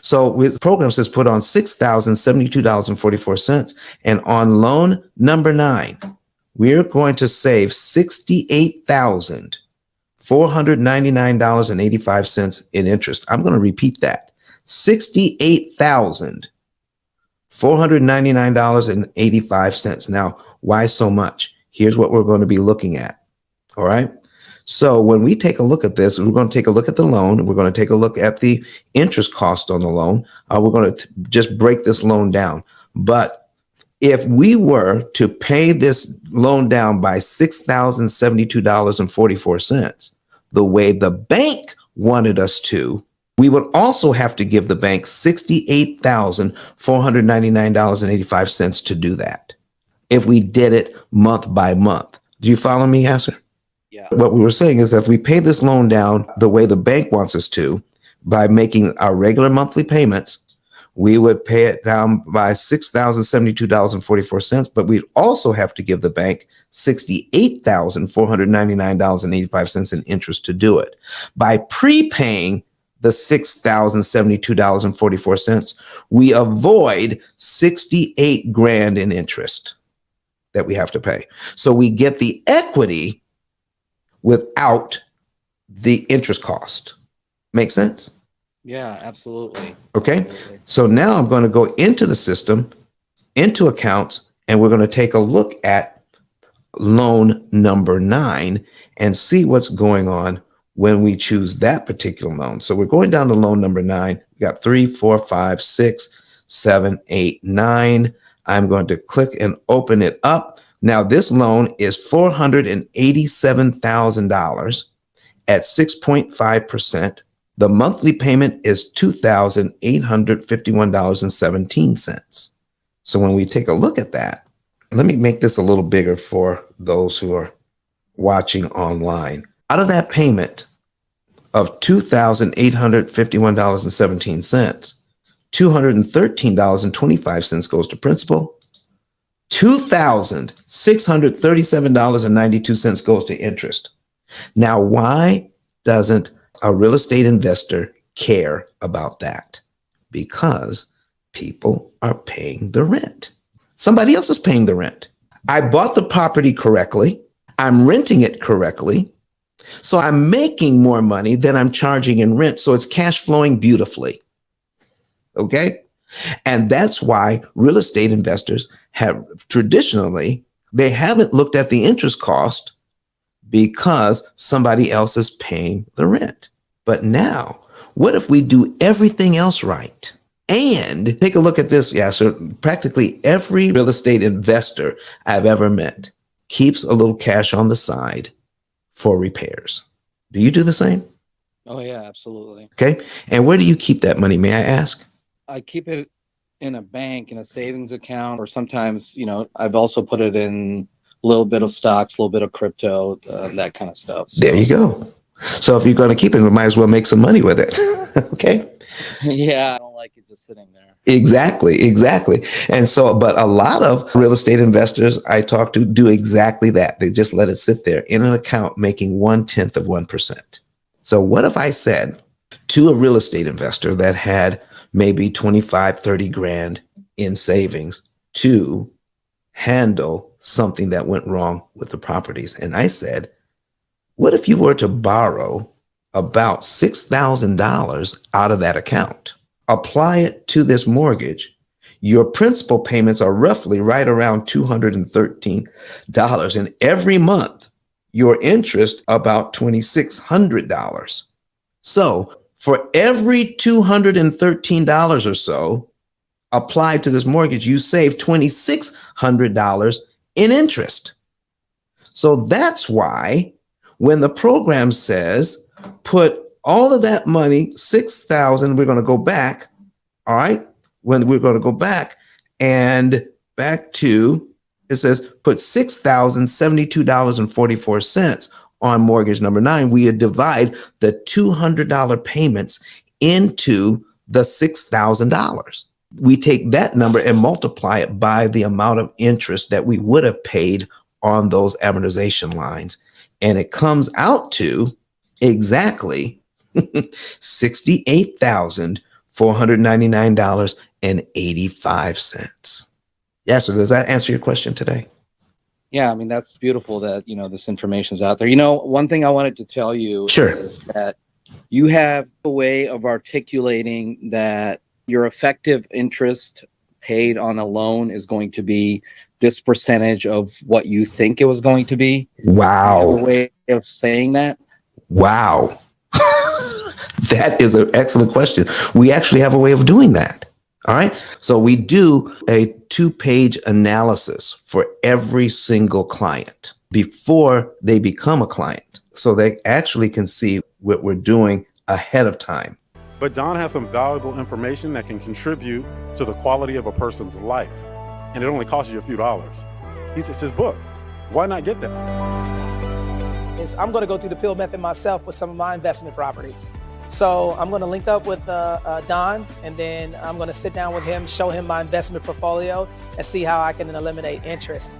So with program says put on $6,072.44. And on loan number 9, we're going to save $68,499.85 in interest. I'm going to repeat that. $68,499.85. Now, why so much? Here's what we're going to be looking at. All right. So when we take a look at this, we're going to take a look at the loan. We're going to take a look at the interest cost on the loan. We're going to just break this loan down. But if we were to pay this loan down by $6,072.44, the way the bank wanted us to, we would also have to give the bank $68,499.85 to do that if we did it month by month. Do you follow me, Yasser? Yeah. What we were saying is if we pay this loan down the way the bank wants us to, by making our regular monthly payments, we would pay it down by $6,072.44, but we'd also have to give the bank $68,499.85 in interest to do it. By prepaying the $6,072.44, we avoid 68 grand in interest that we have to pay. So we get the equity without the interest cost. Make sense? Yeah, absolutely. Okay. Absolutely. So now I'm going to go into the system, into accounts, and we're going to take a look at loan number 9 and see what's going on when we choose that particular loan. So we're going down to loan number 9. We got 3, 4, 5, 6, 7, 8, 9. I'm going to click and open it up. Now this loan is $487,000 at 6.5%. The monthly payment is $2,851.17. So when we take a look at that, let me make this a little bigger for those who are watching online. Out of that payment of $2,851.17, $213.25 goes to principal. $2,637.92 goes to interest. Now, why doesn't a real estate investor care about that? Because people are paying the rent. Somebody else is paying the rent. I bought the property correctly. I'm renting it correctly. So I'm making more money than I'm charging in rent. So it's cash flowing beautifully. Okay. And that's why real estate investors have traditionally, they haven't looked at the interest cost because somebody else is paying the rent. But now, what if we do everything else right? And take a look at this. Yeah, so practically every real estate investor I've ever met keeps a little cash on the side for repairs. Do you do the same? Oh, yeah, absolutely. Okay. And where do you keep that money, may I ask? I keep it in a bank, in a savings account, or sometimes, I've also put it in a little bit of stocks, a little bit of crypto, that kind of stuff. So. There you go. So if you're going to keep it, we might as well make some money with it. Okay. Yeah, I don't like it just sitting there. Exactly. And so, but a lot of real estate investors I talk to do exactly that. They just let it sit there in an account making 0.1%. So what if I said to a real estate investor that had maybe 25, 30 grand in savings to handle something that went wrong with the properties? And I said, what if you were to borrow about $6,000 out of that account, apply it to this mortgage? Your principal payments are roughly right around $213. And every month, your interest about $2,600. So for every $213 or so applied to this mortgage, you save $2,600 in interest. So that's why when the program says put all of that money, 6,000, we're going to go back. All right. When we're going to go back and back to, it says put $6,072.44 on mortgage number 9. We divide the $200 payments into the $6,000. We take that number and multiply it by the amount of interest that we would have paid on those amortization lines. And it comes out to exactly $68,499.85. $499.85. Yeah, so does that answer your question today? Yeah, I mean, that's beautiful that, this information's out there. One thing I wanted to tell you Sure. is that you have a way of articulating that your effective interest paid on a loan is going to be this percentage of what you think it was going to be. Wow. You have a way of saying that? Wow. That is an excellent question. We actually have a way of doing that. All right. So we do a 2-page analysis for every single client before they become a client. So they actually can see what we're doing ahead of time. But Don has some valuable information that can contribute to the quality of a person's life. And it only costs you a few dollars. It's his book. Why not get that? I'm going to go through the P.I.L.L method myself with some of my investment properties. So I'm going to link up with Don, and then I'm going to sit down with him, show him my investment portfolio, and see how I can eliminate interest.